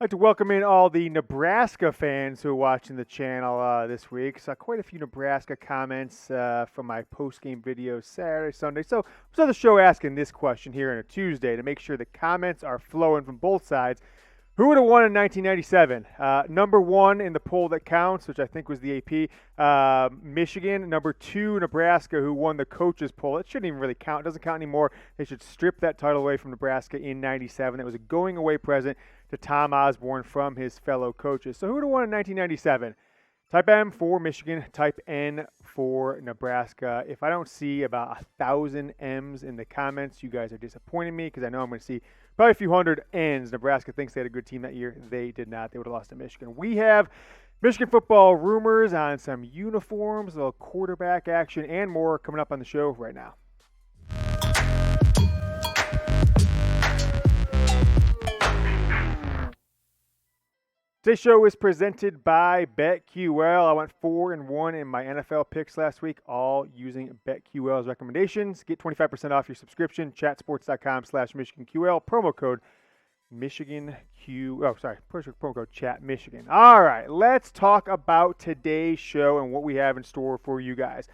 I'd like to welcome in all the Nebraska fans who are watching the channel this week. Saw quite a few Nebraska comments from my post-game videos Saturday, Sunday. So I was on the show asking this question here on a Tuesday to make sure the comments are flowing from both sides. Who would have won in 1997? Number one in the poll that counts, which I think was the AP, Michigan. Number two, Nebraska, who won the coaches poll. It shouldn't even really count. It doesn't count anymore. They should strip that title away from Nebraska in 97. It was a going-away present to Tom Osborne from his fellow coaches. So who would have won in 1997? Type M for Michigan, type N for Nebraska. If I don't see about 1,000 M's in the comments, you guys are disappointing me because I know I'm going to see probably a few hundred N's. Nebraska thinks they had a good team that year. They did not. They would have lost to Michigan. We have Michigan football rumors on some uniforms, a little quarterback action, and more coming up on the show right now. Today's show is presented by BetQL. I went 4-1 in my NFL picks last week, all using BetQL's recommendations. Get 25% off your subscription. Chatsports.com/MichiganQL. Promo code promo code ChatMichigan. All right, let's talk about today's show and what we have in store for you guys.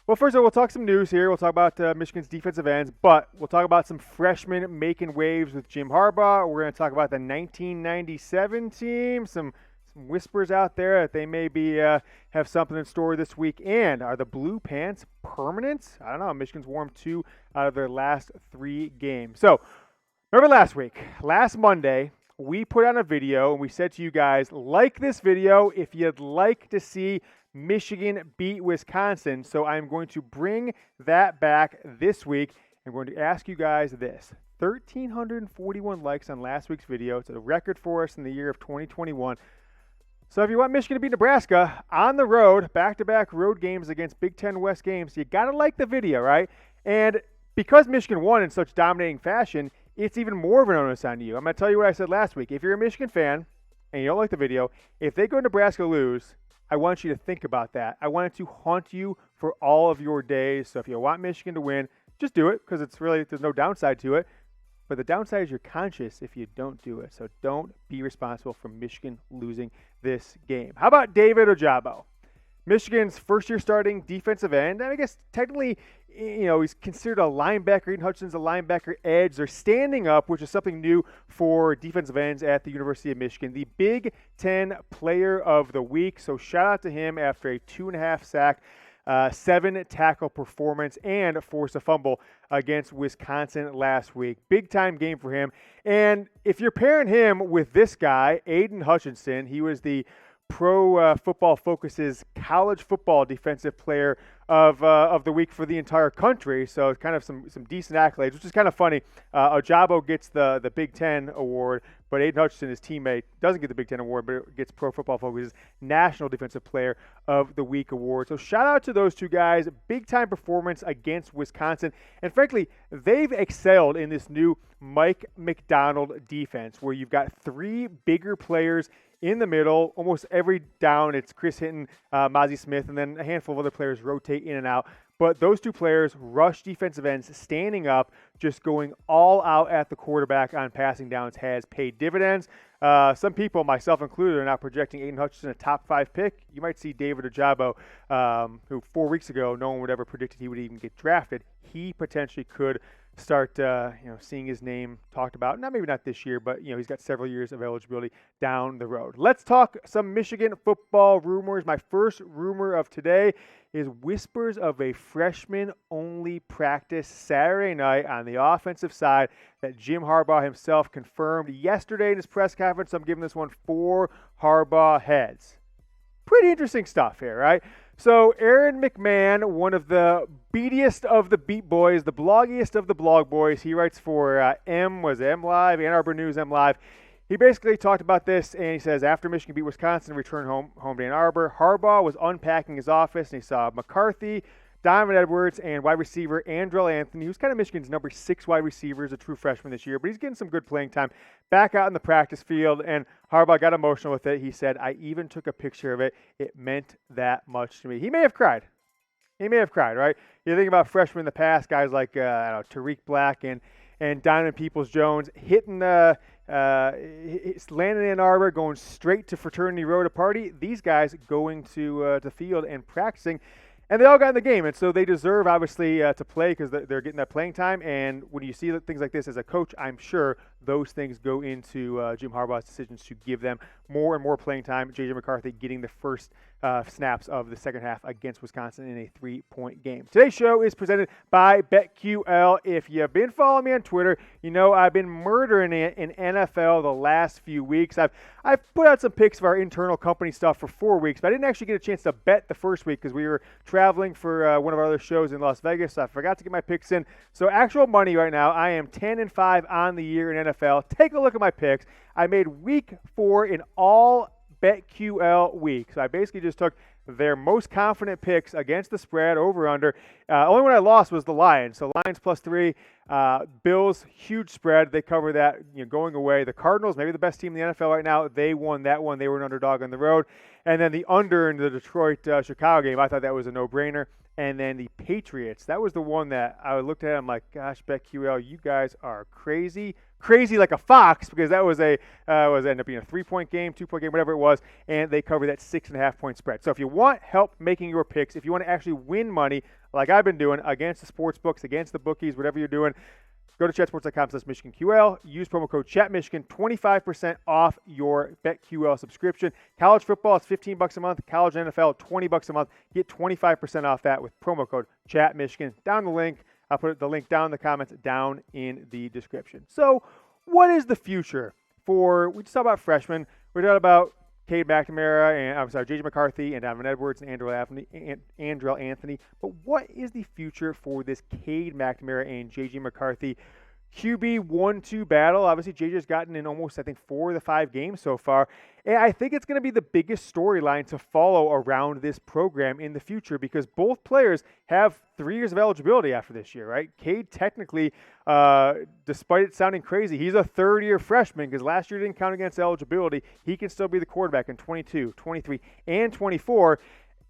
Well, first of all, we'll talk some news here. We'll talk about Michigan's defensive ends, but we'll talk about some freshmen making waves with Jim Harbaugh. We're going to talk about the 1997 team, some whispers out there that they may be have something in store this week. And are the blue pants permanent? I don't know. Michigan's won 2 out of their last 3 games. So remember last Monday, we put on a video and we said to you guys, like this video if you'd like to see Michigan beat Wisconsin. So I'm going to bring that back this week. I'm going to ask you guys this. 1,341 likes on last week's video. It's a record for us in the year of 2021. So if you want Michigan to beat Nebraska on the road, back-to-back road games against Big Ten West games, you got to like the video, right? And because Michigan won in such dominating fashion, it's even more of an onus on you. I'm going to tell you what I said last week. If you're a Michigan fan and you don't like the video, if they go Nebraska lose, I want you to think about that. I want it to haunt you for all of your days. So if you want Michigan to win, just do it because there's no downside to it. But the downside is you're conscious if you don't do it. So don't be responsible for Michigan losing this game. How about David Ojabo? Michigan's first-year starting defensive end. I guess technically, he's considered a linebacker. Aidan Hutchinson's a linebacker edge. They're standing up, which is something new for defensive ends at the University of Michigan. The Big Ten Player of the Week. So shout out to him after a 2.5 sack, 7 tackle performance, and forced a fumble against Wisconsin last week. Big time game for him. And if you're pairing him with this guy, Aidan Hutchinson, he was the Pro Football Focus's college football defensive player of the week for the entire country. So it's kind of some decent accolades, which is kind of funny. Ojabo gets the Big Ten award, but Aidan Hutchinson, his teammate, doesn't get the Big Ten award, but gets Pro Football Focus's National Defensive Player of the Week award. So shout out to those two guys. Big time performance against Wisconsin. And frankly, they've excelled in this new Mike Macdonald defense where you've got 3 bigger players in the middle. Almost every down, it's Chris Hinton, Mozzie Smith, and then a handful of other players rotate in and out. But those 2 players, rush defensive ends, standing up, just going all out at the quarterback on passing downs has paid dividends. Some people, myself included, are now projecting Aidan Hutchinson a top 5 pick. You might see David Ojabo, who 4 weeks ago no one would ever predicted he would even get drafted. He potentially could start seeing his name talked about. Maybe not this year, but he's got several years of eligibility down the road. Let's talk some Michigan football rumors. My first rumor of today is whispers of a freshman-only practice Saturday night on the offensive side that Jim Harbaugh himself confirmed yesterday in his press conference. I'm giving this one 4 Harbaugh heads. Pretty interesting stuff here, right? So Aaron McMahon, one of the beatiest of the beat boys, the bloggiest of the blog boys, he writes for M Live, Ann Arbor News, M Live. He basically talked about this, and he says after Michigan beat Wisconsin and returned home to Ann Arbor, Harbaugh was unpacking his office, and he saw McCarthy, Donovan Edwards, and wide receiver Andrel Anthony, who's kind of Michigan's number 6 wide receiver, is a true freshman this year, but he's getting some good playing time back out in the practice field, and Harbaugh got emotional with it. He said, I even took a picture of it. It meant that much to me. He may have cried. Right? You think about freshmen in the past, guys like Tariq Black and Donovan Peoples-Jones hitting it's landing in Ann Arbor, going straight to fraternity row to party. These guys going to the field and practicing. And they all got in the game, and so they deserve, obviously, to play because they're getting that playing time. And when you see things like this as a coach, I'm sure those things go into Jim Harbaugh's decisions to give them more and more playing time. J.J. McCarthy getting the first snaps of the second half against Wisconsin in a 3-point game. Today's show is presented by BetQL. If you've been following me on Twitter, you know I've been murdering it in NFL the last few weeks. I've put out some picks of our internal company stuff for 4 weeks, but I didn't actually get a chance to bet the first week because we were traveling for one of our other shows in Las Vegas. So I forgot to get my picks in. So actual money right now, I am 10-5 on the year in NFL. Take a look at my picks. I made week 4 in all BetQL week. So I basically just took their most confident picks against the spread, over under. Only one I lost was the Lions. So Lions +3, Bills, huge spread. They cover that, going away. The Cardinals, maybe the best team in the NFL right now, they won that one. They were an underdog on the road. And then the under in the Detroit-Chicago game, I thought that was a no-brainer. And then the Patriots, that was the one that I looked at. I'm like, gosh, BetQL, you guys are crazy like a fox, because that was ended up being a 3-point game, 2-point game, whatever it was, and they covered that 6.5-point spread. So if you want help making your picks, if you want to actually win money like I've been doing against the sports books, against the bookies, whatever you're doing, go to chatsports.com/MichiganQL. Use promo code ChatMichigan, 25% off your BetQL subscription. College football is $15 a month. College NFL, $20 a month. Get 25% off that with promo code ChatMichigan. Down the link. I'll put the link down in the comments, down in the description. So what is the future we just talked about freshmen. We talked about Cade McNamara, J.J. McCarthy, and Donovan Edwards, and Andrel Anthony. But what is the future for this Cade McNamara and J.J. McCarthy QB 1-2 battle? Obviously, JJ's gotten in almost, 4 of the 5 games so far. And I think it's going to be the biggest storyline to follow around this program in the future, because both players have 3 years of eligibility after this year, right? Cade technically, despite it sounding crazy, he's a third-year freshman because last year didn't count against eligibility. He can still be the quarterback in 22, 23, and 24.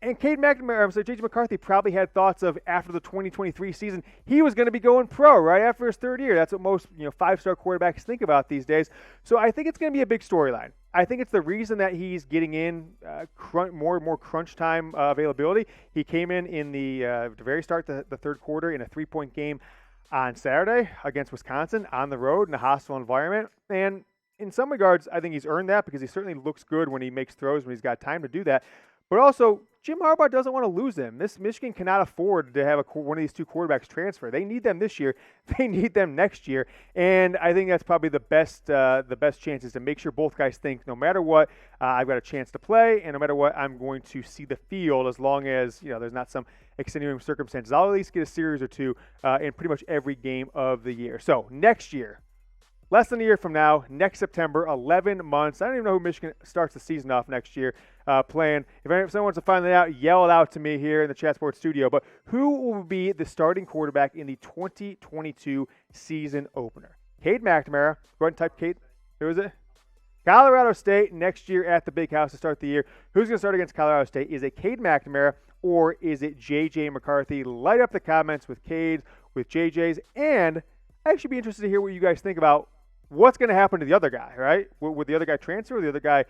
And Cade McNamara, J.J. McCarthy probably had thoughts of, after the 2023 season, he was going to be going pro right after his third year. That's what most 5-star quarterbacks think about these days. So I think it's going to be a big storyline. I think it's the reason that he's getting in more and more crunch time availability. He came in the very start the third quarter in a 3-point game on Saturday against Wisconsin on the road in a hostile environment. And in some regards, I think he's earned that because he certainly looks good when he makes throws, when he's got time to do that. But also, Jim Harbaugh doesn't want to lose him. Michigan cannot afford to have one of these 2 quarterbacks transfer. They need them this year. They need them next year. And I think that's probably the best chances to make sure both guys think, no matter what, I've got a chance to play, and no matter what, I'm going to see the field, as long as there's not some extenuating circumstances. I'll at least get a series or 2 in pretty much every game of the year. So next year, less than a year from now, next September, 11 months. I don't even know who Michigan starts the season off next year playing. If someone wants to find that out, yell it out to me here in the Chat Sports studio. But who will be the starting quarterback in the 2022 season opener? Cade McNamara. Go ahead and type Cade. Who is it? Colorado State next year at the Big House to start the year. Who's going to start against Colorado State? Is it Cade McNamara or is it J.J. McCarthy? Light up the comments with Cade, with J.J.'s, and I'd actually be interested to hear what you guys think about what's going to happen to the other guy, right? Would the other guy transfer? Or the other guy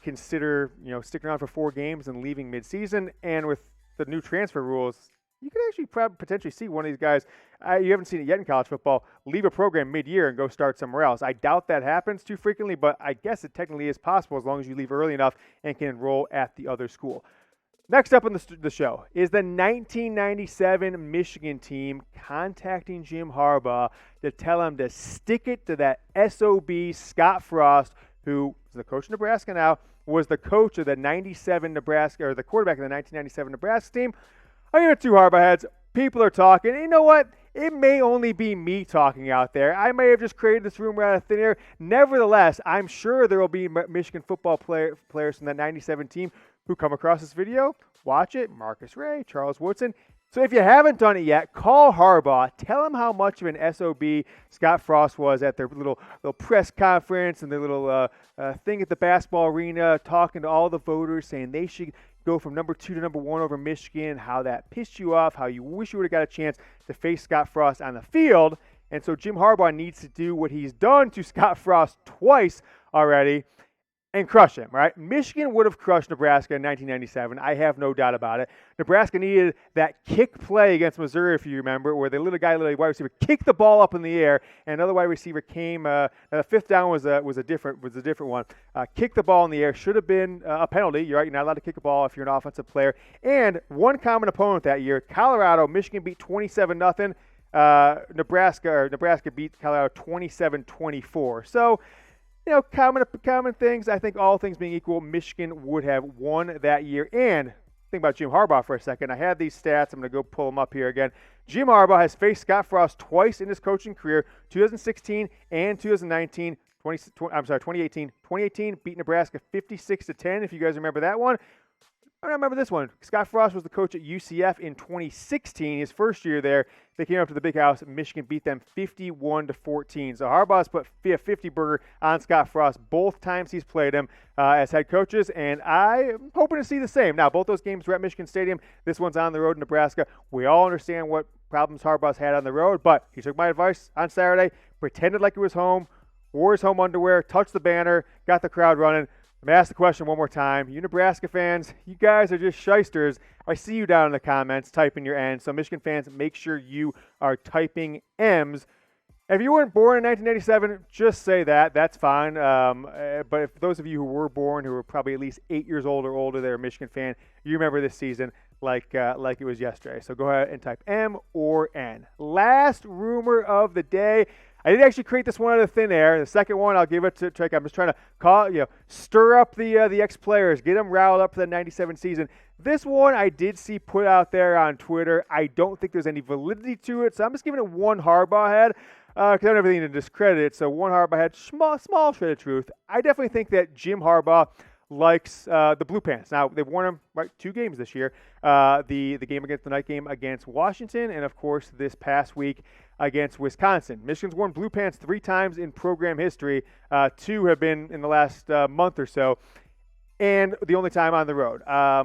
consider, sticking around for 4 games and leaving midseason? And with the new transfer rules, you could actually potentially see one of these guys, you haven't seen it yet in college football, leave a program mid-year and go start somewhere else. I doubt that happens too frequently, but I guess it technically is possible as long as you leave early enough and can enroll at the other school. Next up on the show is the 1997 Michigan team contacting Jim Harbaugh to tell him to stick it to that SOB Scott Frost, who is the coach of Nebraska now, was the coach of the 97 Nebraska, or the quarterback of the 1997 Nebraska team. I'm going to 2 Harbaugh heads. People are talking. And you know what? It may only be me talking out there. I may have just created this rumor out of thin air. Nevertheless, I'm sure there will be Michigan football players from that 97 team who come across this video, watch it, Marcus Ray, Charles Woodson. So if you haven't done it yet, call Harbaugh. Tell him how much of an SOB Scott Frost was at their little press conference and their little thing at the basketball arena, talking to all the voters, saying they should go from number 2 to number 1 over Michigan, how that pissed you off, how you wish you would have got a chance to face Scott Frost on the field. And so Jim Harbaugh needs to do what he's done to Scott Frost twice already and crush him, right? Michigan would have crushed Nebraska in 1997. I have no doubt about it. Nebraska needed that kick play against Missouri, if you remember, where the wide receiver kicked the ball up in the air, and another wide receiver came. The fifth down was a different one. Kicked the ball in the air, should have been a penalty. You're right. You're not allowed to kick a ball if you're an offensive player. And one common opponent that year, Colorado. Michigan beat 27-0. Nebraska beat Colorado 27-24. So, common things. I think all things being equal, Michigan would have won that year. And think about Jim Harbaugh for a second. I had these stats. I'm going to go pull them up here again. Jim Harbaugh has faced Scott Frost twice in his coaching career, 2016 and 2019. 2018. 2018 beat Nebraska 56-10. If you guys remember that one. I don't remember this one. Scott Frost was the coach at UCF in 2016, his first year there. They came up to the Big House. Michigan beat them 51-14. So Harbaugh's put a 50-burger on Scott Frost both times he's played him as head coaches, and I'm hoping to see the same. Now, both those games were at Michigan Stadium. This one's on the road in Nebraska. We all understand what problems Harbaugh's had on the road, but he took my advice on Saturday, pretended like he was home, wore his home underwear, touched the banner, got the crowd running. I'm going to ask the question one more time. You Nebraska fans, you guys are just shysters. I see you down in the comments typing your N's. So Michigan fans, make sure you are typing M's. If you weren't born in 1987, just say that. That's fine. But if those of you who were born, who were probably at least 8 years old or older, they're a Michigan fan, you remember this season like it was yesterday. So go ahead and type M or N. Last rumor of the day. I didn't actually create this one out of thin air. The second one, I'll give it to Trey. I'm just trying to stir up the ex-players, get them riled up for the 97 season. This one I did see put out there on Twitter. I don't think there's any validity to it, so I'm just giving it one Harbaugh head because I don't have anything to discredit it. So one Harbaugh head, small shred of truth. I definitely think that Jim Harbaugh likes the Blue Pants. Now, they've won them 2 games this year. The night game against Washington, and of course this past week against Wisconsin. Michigan's won Blue Pants 3 times in program history. 2 have been in the last month or so, and the only time on the road. I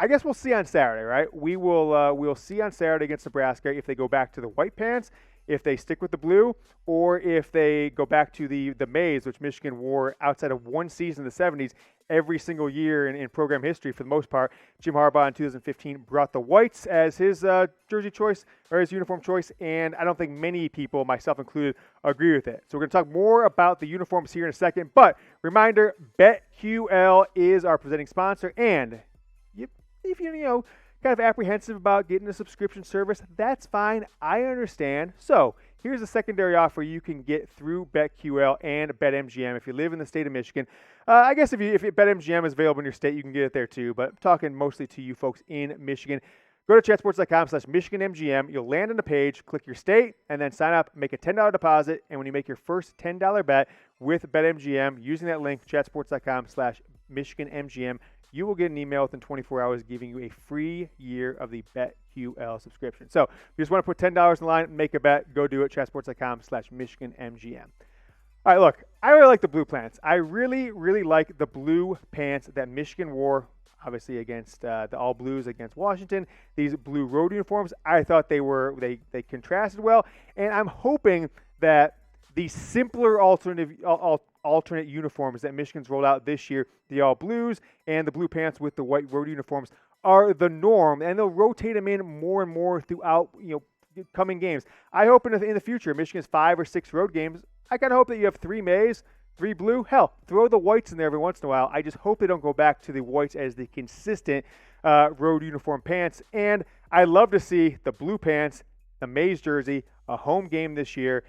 guess we'll see on Saturday, right? We'll see on Saturday against Nebraska if they go back to the white pants, if they stick with the blue, or if they go back to the maize, which Michigan wore outside of one season in the 70s every single year in program history for the most part. Jim Harbaugh in 2015 brought the whites as his jersey choice or his uniform choice, and I don't think many people, myself included, agree with it. So we're going to talk more about the uniforms here in a second, but reminder, BetQL is our presenting sponsor, and if you're kind of apprehensive about getting a subscription service, that's fine. I understand. So here's a secondary offer you can get through BetQL and BetMGM if you live in the state of Michigan. I guess if BetMGM is available in your state, you can get it there too, but I'm talking mostly to you folks in Michigan. Go to chatsports.com/MichiganMGM. You'll land on the page, click your state, and then sign up, make a $10 deposit, and when you make your first $10 bet with BetMGM using that link, chatsports.com/MichiganMGM, you will get an email within 24 hours giving you a free year of the BetQL subscription. So if you just want to put $10 in the line, make a bet, go do it, chatsports.com/MichiganMGM. All right, look, I really like the blue pants. I really, really like the blue pants that Michigan wore, obviously against the All Blues against Washington. These blue road uniforms, I thought they contrasted well, and I'm hoping that the simpler alternate uniforms that Michigan's rolled out this year, the All Blues and the blue pants with the white road uniforms, are the norm, and they'll rotate them in more and more throughout coming games. I hope in the future, Michigan's 5 or 6 road games, I kind of hope that you have 3 maize, 3 blue. Hell, throw the whites in there every once in a while. I just hope they don't go back to the whites as the consistent road uniform pants. And I love to see the blue pants, the maize jersey, a home game this year.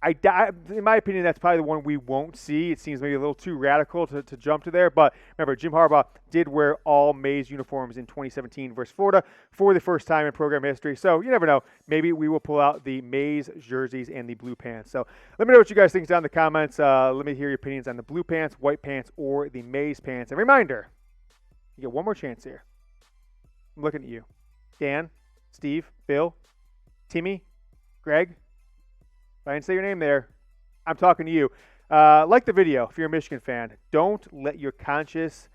In my opinion, that's probably the one we won't see. It seems maybe a little too radical to jump to there. But remember, Jim Harbaugh did wear all maize uniforms in 2017 versus Florida for the first time in program history. So you never know. Maybe we will pull out the maize jerseys and the blue pants. So let me know what you guys think down in the comments. Let me hear your opinions on the blue pants, white pants, or the maize pants. And reminder, you get one more chance here. I'm looking at you. Dan, Steve, Bill, Timmy, Greg. If I didn't say your name there, I'm talking to you. Like the video if you're a Michigan fan. Don't let your conscience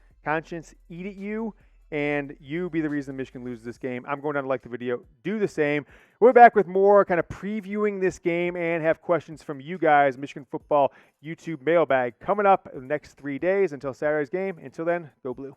eat at you and you be the reason Michigan loses this game. I'm going down to like the video. Do the same. We're back with more kind of previewing this game and have questions from you guys. Michigan football YouTube mailbag coming up in the next 3 days until Saturday's game. Until then, go Blue.